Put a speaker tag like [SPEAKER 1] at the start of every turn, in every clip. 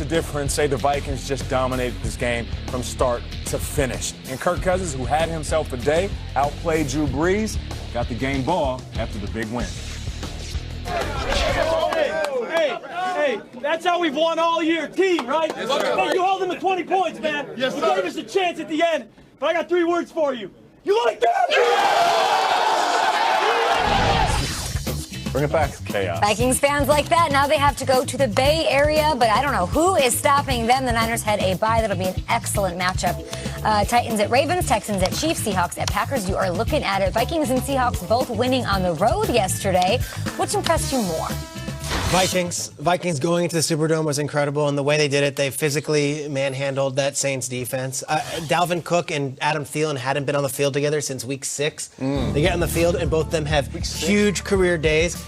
[SPEAKER 1] to differ and say the Vikings just dominated this game from start to finish. And Kirk Cousins, who had himself a day, outplayed Drew Brees, got the game ball after the big win.
[SPEAKER 2] Hey, that's how we've won all year, team, right?
[SPEAKER 3] Yes,
[SPEAKER 2] hey, you held them to 20 points, man.
[SPEAKER 3] Yes,
[SPEAKER 2] you
[SPEAKER 3] sir.
[SPEAKER 2] gave us a chance at the end, but I got 3 words for you. You like that?
[SPEAKER 1] Bring it back, chaos.
[SPEAKER 4] Vikings fans like that. Now they have to go to the Bay Area, but I don't know who is stopping them. The Niners had a bye. That'll be an excellent matchup. Titans at Ravens, Texans at Chiefs, Seahawks at Packers. You are looking at it. Vikings and Seahawks both winning on the road yesterday. Which impressed you more?
[SPEAKER 5] Vikings going into the Superdome was incredible, and the way they did it, they physically manhandled that Saints defense. Dalvin Cook and Adam Thielen hadn't been on the field together since week 6. They get on the field, and both of them have huge career days.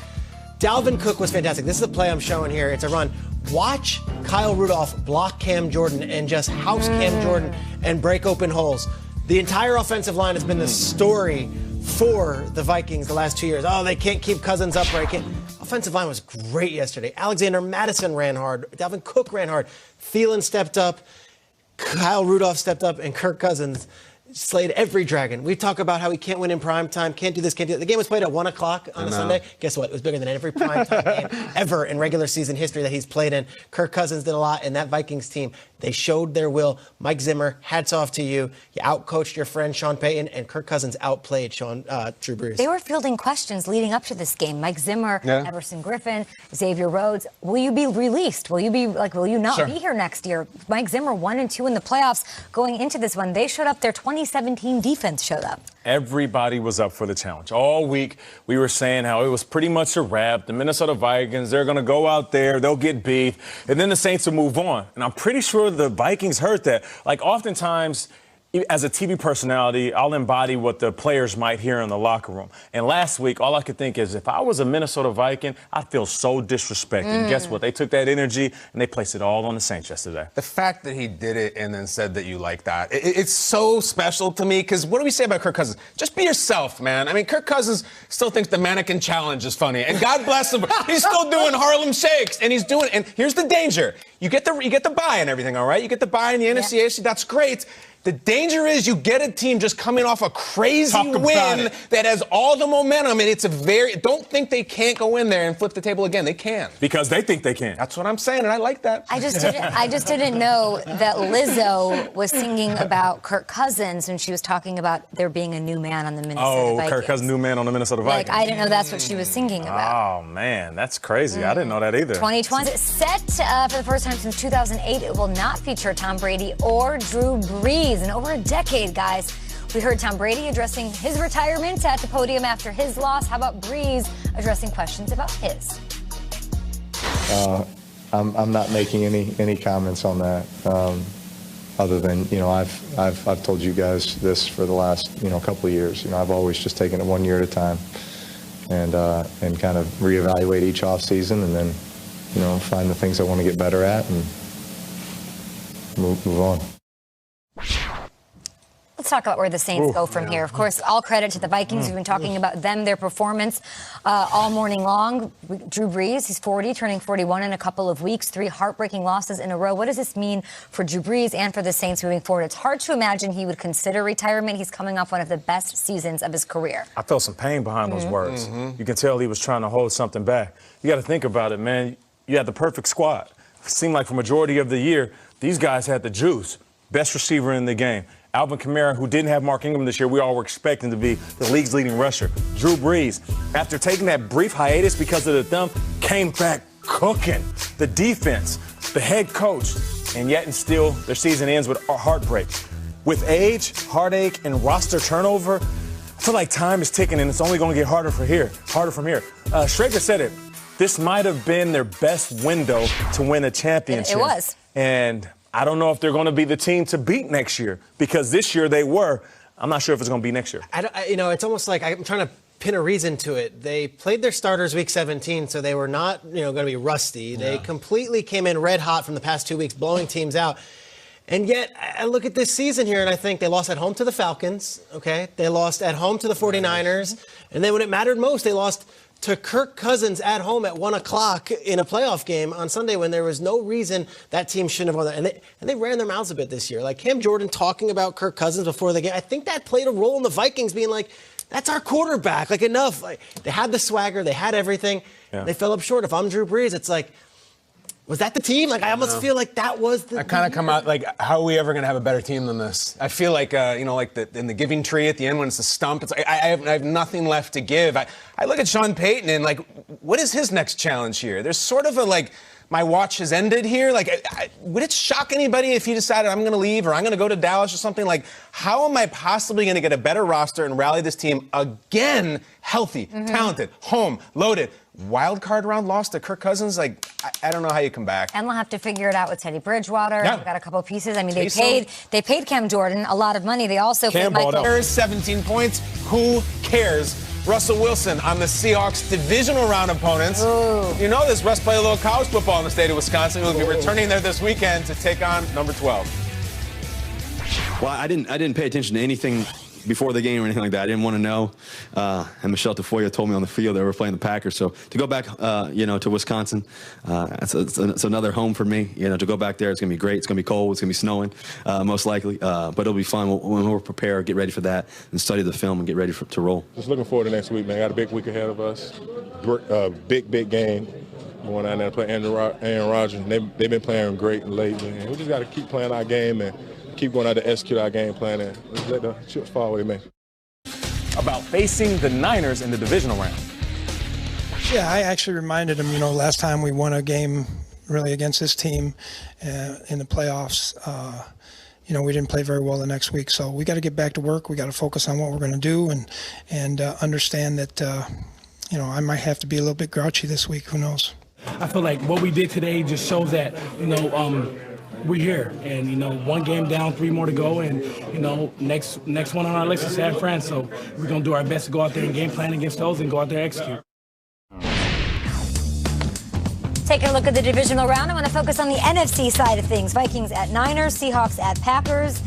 [SPEAKER 5] Dalvin Cook was fantastic. This is the play I'm showing here. It's a run. Watch Kyle Rudolph block Cam Jordan and just house Cam Jordan and break open holes. The entire offensive line has been the story for the Vikings the last 2 years. Oh, they can't keep Cousins upright. Offensive line was great yesterday. Alexander Mattison ran hard. Dalvin Cook ran hard. Thielen stepped up. Kyle Rudolph stepped up. And Kirk Cousins slayed every dragon. We talk about how he can't win in prime time, can't do this, can't do that. The game was played at 1 o'clock on a Sunday. Guess what? It was bigger than every prime time game ever in regular season history that he's played in. Kirk Cousins did a lot, and that Vikings team, they showed their will. Mike Zimmer, hats off to you. You outcoached your friend Sean Payton, and Kirk Cousins outplayed Drew Brees.
[SPEAKER 4] They were fielding questions leading up to this game. Mike Zimmer, Everson Griffin, Xavier Rhodes. Will you be released? Will you not be here next year? Mike Zimmer 1-2 in the playoffs going into this one. They showed up. Their 2017 defense showed up.
[SPEAKER 1] Everybody was up for the challenge. All week, we were saying how it was pretty much a wrap. The Minnesota Vikings, they're going to go out there, they'll get beat, and then the Saints will move on. And I'm pretty sure the Vikings heard that. Like, oftentimes, as a TV personality, I'll embody what the players might hear in the locker room. And last week, all I could think is, if I was a Minnesota Viking, I'd feel so disrespected. And guess what? They took that energy and they placed it all on the Saints yesterday.
[SPEAKER 3] The fact that he did it and then said that you like that, it's so special to me, because what do we say about Kirk Cousins? Just be yourself, man. I mean, Kirk Cousins still thinks the mannequin challenge is funny, and God bless him. He's still doing Harlem Shakes, and and here's the danger. You get the bye and everything, all right? You get the bye in the NFC AFC, that's great. The danger is you get a team just coming off a crazy win that has all the momentum, and it's don't think they can't go in there and flip the table again. They can.
[SPEAKER 1] Because they think they can.
[SPEAKER 3] That's what I'm saying, and I like that.
[SPEAKER 4] I just didn't know that Lizzo was singing about Kirk Cousins when she was talking about there being a new man on the Minnesota Vikings.
[SPEAKER 1] Kirk Cousins, new man on the Minnesota Vikings.
[SPEAKER 4] Like, I didn't know that's what she was singing about.
[SPEAKER 1] Oh, man, that's crazy. I didn't know that either.
[SPEAKER 4] 2020 set for the first time since 2008. It will not feature Tom Brady or Drew Brees. In over a decade, guys. We heard Tom Brady addressing his retirement at the podium after his loss. How about Brees addressing questions about his?
[SPEAKER 6] I'm not making any comments on that, other than, I've told you guys this for the last couple of years. I've always just taken it 1 year at a time, and kind of reevaluate each off season, and then find the things I want to get better at and move on.
[SPEAKER 4] Let's talk about where the Saints go from here. Of course, all credit to the Vikings. We've been talking about them, their performance all morning long. Drew Brees, he's 40, turning 41 in a couple of weeks, 3 heartbreaking losses in a row. What does this mean for Drew Brees and for the Saints moving forward? It's hard to imagine he would consider retirement. He's coming off one of the best seasons of his career.
[SPEAKER 1] I felt some pain behind those words. You can tell he was trying to hold something back. You got to think about it, man. You had the perfect squad. It seemed like for majority of the year, these guys had the juice. Best receiver in the game. Alvin Kamara, who didn't have Mark Ingram this year, we all were expecting to be the league's leading rusher. Drew Brees, after taking that brief hiatus because of the thumb, came back cooking. The defense, the head coach, and yet and still their season ends with a heartbreak. With age, heartache, and roster turnover, I feel like time is ticking and it's only going to get harder from here. Schrager said it. This might have been their best window to win a championship.
[SPEAKER 4] It was.
[SPEAKER 1] And I don't know if they're going to be the team to beat next year, because this year they were. I'm not sure if it's going to be next year.
[SPEAKER 5] It's almost like I'm trying to pin a reason to it. They played their starters week 17, so they were not, going to be rusty. They completely came in red hot from the past 2 weeks, blowing teams out. And yet, I look at this season here, and I think they lost at home to the Falcons, okay? They lost at home to the 49ers. And then when it mattered most, they lost to Kirk Cousins at home at 1 o'clock in a playoff game on Sunday when there was no reason that team shouldn't have won that. And they ran their mouths a bit this year. Like Cam Jordan talking about Kirk Cousins before the game, I think that played a role in the Vikings being like, that's our quarterback. Like, enough. Like, they had the swagger. They had everything. Yeah. They fell up short. If I'm Drew Brees, it's like, was that the team? Like, I almost feel like that was the.
[SPEAKER 3] I kind of come out like, how are we ever going to have a better team than this? I feel like, like in the giving tree at the end when it's the stump, it's like I have nothing left to give. I look at Sean Payton and like, what is his next challenge here? There's sort of a like, my watch has ended here. Like, would it shock anybody if he decided I'm going to leave or I'm going to go to Dallas or something? Like, how am I possibly going to get a better roster and rally this team again, healthy, talented, home, loaded? Wild card round loss to Kirk Cousins, like, I don't know how you come back.
[SPEAKER 4] And they'll have to figure it out with Teddy Bridgewater.
[SPEAKER 3] Yeah.
[SPEAKER 4] They've got a couple of pieces. I mean, they paid Cam Jordan a lot of money. They also paid Michael.
[SPEAKER 3] 17 points. Who cares? Russell Wilson on the Seahawks divisional round opponents.
[SPEAKER 4] Ooh.
[SPEAKER 3] You know this. Russ played a little college football in the state of Wisconsin. He'll be returning there this weekend to take on number 12.
[SPEAKER 7] Well, I didn't pay attention to anything before the game or anything like that. I didn't want to know. And Michelle Tafoya told me on the field they were playing the Packers. So to go back, to Wisconsin, it's another home for me. To go back there, it's going to be great. It's going to be cold. It's going to be snowing, most likely. But it'll be fun when we're prepared, get ready for that, and study the film and get ready to roll.
[SPEAKER 8] Just looking forward to next week, man. Got a big week ahead of us. Big game. Going out there to play Aaron Rodgers. They've been playing great lately. And we just got to keep playing our game and keep going out to execute our game plan and let's let the chips fall where they may.
[SPEAKER 1] About facing the Niners in the divisional round.
[SPEAKER 9] Yeah, I actually reminded him, last time we won a game really against this team in the playoffs, we didn't play very well the next week. So we got to get back to work. We got to focus on what we're going to do and understand that, I might have to be a little bit grouchy this week. Who knows?
[SPEAKER 2] I feel like what we did today just shows that, we're here, and one game down, 3 more to go, and next one on our list is San Fran. So we're gonna do our best to go out there and game plan against those and go out there and execute.
[SPEAKER 4] Taking a look at the divisional round, I want to focus on the NFC side of things. Vikings at Niners, Seahawks at Packers.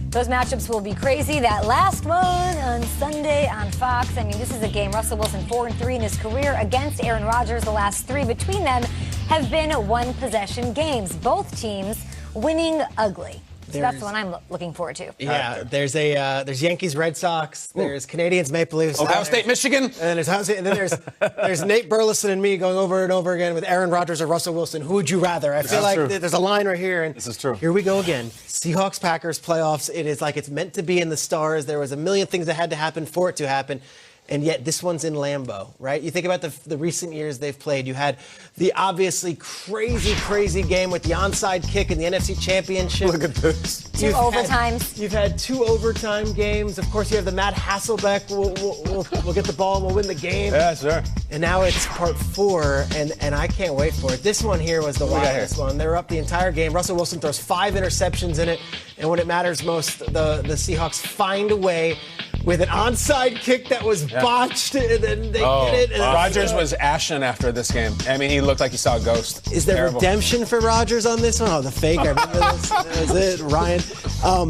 [SPEAKER 4] Those matchups will be crazy. That last one on Sunday on Fox. I mean, this is a game. Russell Wilson 4-3 in his career against Aaron Rodgers. The last 3 between them have been one-possession games. Both teams winning ugly. So that's the one I'm looking forward to.
[SPEAKER 5] Yeah, there's Yankees, Red Sox. There's Canadians, Maple Leafs.
[SPEAKER 3] Ohio State, Michigan.
[SPEAKER 5] And there's Nate Burleson and me going over and over again with Aaron Rodgers or Russell Wilson. Who would you rather? I feel like there's a line right here. And
[SPEAKER 1] this is true.
[SPEAKER 5] Here we go again. Seahawks, Packers, playoffs. It is like it's meant to be in the stars. There was a million things that had to happen for it to happen. And yet this one's in Lambeau, right? You think about the recent years they've played. You had the obviously crazy game with the onside kick in the NFC Championship.
[SPEAKER 1] Look at this.
[SPEAKER 4] 2 overtimes.
[SPEAKER 5] You've had 2 overtime games. Of course, you have the Matt Hasselbeck. We'll get the ball and we'll win the game.
[SPEAKER 1] Yeah, sure.
[SPEAKER 5] And now it's part 4, and I can't wait for it. This one here was the wildest one. They were up the entire game. Russell Wilson throws 5 interceptions in it, and when it matters most, the Seahawks find a way with an onside kick that was botched, and then they get it.
[SPEAKER 3] Rodgers was ashen after this game. I mean, he looked like he saw a ghost.
[SPEAKER 5] Is there
[SPEAKER 3] Terrible.
[SPEAKER 5] redemption for Rodgers on this one? Oh, the fake. I remember this. That was it, Ryan.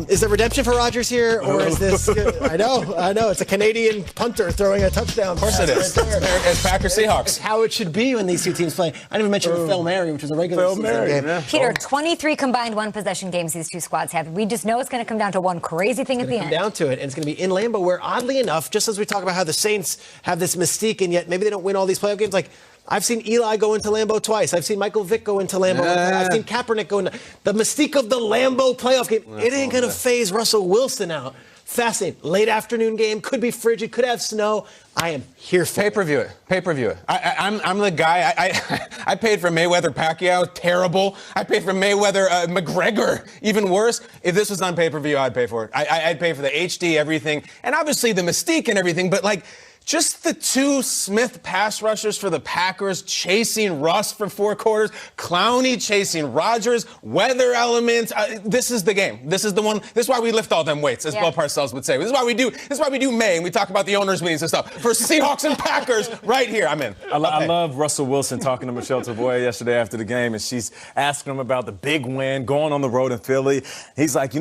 [SPEAKER 5] Is there redemption for Rodgers here, or is this? I know. It's a Canadian punter throwing a touchdown.
[SPEAKER 3] Of course it is. It's Packers Seahawks.
[SPEAKER 5] It's how it should be when these 2 teams play. I didn't even mention Phil Mary, which was a regular season game.
[SPEAKER 1] Yeah.
[SPEAKER 4] Peter, 23 combined one-possession games these 2 squads have. We just know it's going to come down to one crazy thing at the end.
[SPEAKER 5] Down to it, and it's going to be in Lambeau, where oddly enough, just as we talk about how the Saints have this mystique, and yet maybe they don't win all these playoff games, like I've seen Eli go into Lambeau twice. I've seen Michael Vick go into Lambeau. I've seen Kaepernick go into the mystique of the Lambeau playoff game. It ain't going to phase Russell Wilson out. Fascinating. Late afternoon game. Could be frigid. Could have snow. I am here for
[SPEAKER 3] Pay-per-view it. I'm the guy. I paid for Mayweather-Pacquiao. Terrible. I paid for Mayweather-McGregor. Even worse. If this was on pay-per-view, I'd pay for it. I'd pay for the HD, everything. And obviously the mystique and everything. But, like, just the 2 Smith pass rushers for the Packers chasing Russ for 4 quarters, Clowney chasing Rodgers, weather elements. This is the game. This is the one. This is why we lift all them weights, as Bill Parcells would say. This is why we do May, and we talk about the owners' meetings and stuff. For Seahawks and Packers, right here, I'm in.
[SPEAKER 1] I love Russell Wilson talking to Michelle Tafoya yesterday after the game, and she's asking him about the big win, going on the road in Philly. He's like,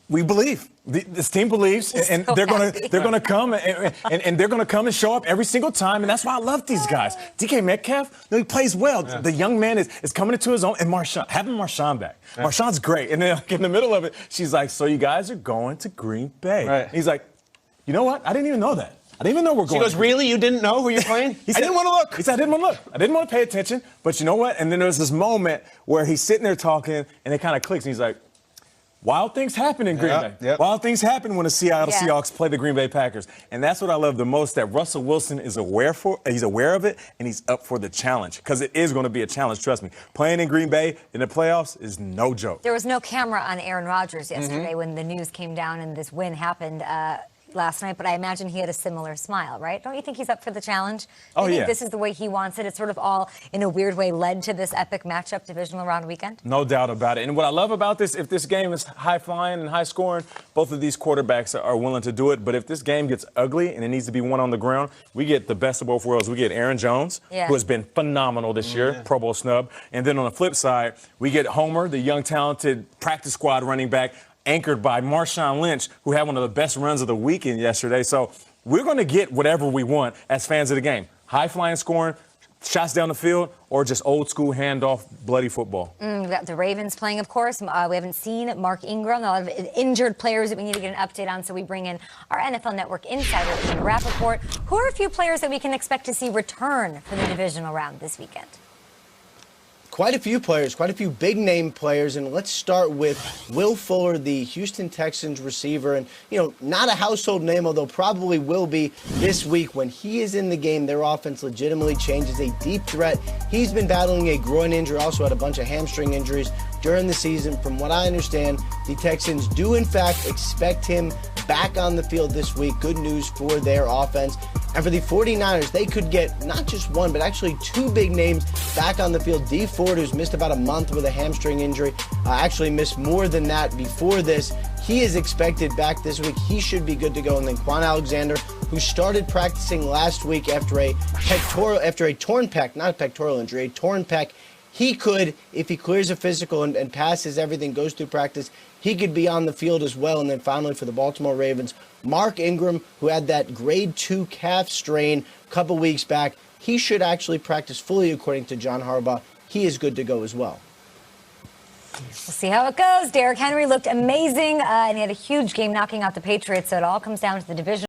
[SPEAKER 1] We believe. This team believes, and
[SPEAKER 4] so
[SPEAKER 1] they're
[SPEAKER 4] happy.
[SPEAKER 1] gonna come and they're gonna come and show up every single time, and that's why I love these guys. DK Metcalf, he plays well. Yeah. The young man is coming into his own, and having Marshawn back. Yeah. Marshawn's great, and then in the middle of it, she's like, "So you guys are going to Green Bay?"
[SPEAKER 3] Right.
[SPEAKER 1] He's like, "You know what? I didn't even know that. I didn't even know we're going."
[SPEAKER 3] She goes, "Really? You didn't know who you're playing?"
[SPEAKER 1] He said,
[SPEAKER 3] I didn't want to look.
[SPEAKER 1] He said, "I didn't want to look. I didn't want to pay attention." But you know what? And then there's this moment where he's sitting there talking, and it kind of clicks, and he's like, wild things happen in Green Bay. Yep. Wild things happen when the Seattle Seahawks play the Green Bay Packers. And that's what I love the most, that Russell Wilson is aware of it, and he's up for the challenge. Because it is going to be a challenge, trust me. Playing in Green Bay in the playoffs is no joke.
[SPEAKER 4] There was no camera on Aaron Rodgers yesterday when the news came down and this win happened last night, but I imagine he had a similar smile, right? Don't you think he's up for the challenge?
[SPEAKER 1] Oh,
[SPEAKER 4] I think
[SPEAKER 1] yeah.
[SPEAKER 4] This is the way he wants it. It's sort of all, in a weird way, led to this epic matchup divisional round weekend.
[SPEAKER 1] No doubt about it. And what I love about this, if this game is high-flying and high-scoring, both of these quarterbacks are willing to do it. But if this game gets ugly and it needs to be won on the ground, we get the best of both worlds. We get Aaron Jones, who has been phenomenal this year, Pro Bowl snub. And then on the flip side, we get Homer, the young, talented practice squad running back, anchored by Marshawn Lynch, who had one of the best runs of the weekend yesterday. So we're going to get whatever we want as fans of the game. High-flying scoring, shots down the field, or just old-school handoff, bloody football.
[SPEAKER 4] We've got the Ravens playing, of course. We haven't seen Mark Ingram, a lot of injured players that we need to get an update on, so we bring in our NFL Network insider, Ian Rappaport. Who are a few players that we can expect to see return for the divisional round this weekend?
[SPEAKER 10] Quite a few players, quite a few big-name players, and let's start with Will Fuller, the Houston Texans receiver, and, not a household name, although probably will be this week. When he is in the game, their offense legitimately changes. A deep threat. He's been battling a groin injury, also had a bunch of hamstring injuries during the season. From what I understand, the Texans do, in fact, expect him back on the field this week. Good news for their offense. And for the 49ers, they could get not just one, but actually two big names back on the field. Dee Ford, who's missed about a month with a hamstring injury, actually missed more than that before this. He is expected back this week. He should be good to go. And then Quan Alexander, who started practicing last week after a torn pec, not a pectoral injury, a torn pec. He could, if he clears a physical and passes everything, goes through practice, he could be on the field as well. And then finally for the Baltimore Ravens, Mark Ingram, who had that grade 2 calf strain a couple weeks back, he should actually practice fully according to John Harbaugh. He is good to go as well.
[SPEAKER 4] We'll see how it goes. Derrick Henry looked amazing, and he had a huge game knocking out the Patriots, so it all comes down to the division.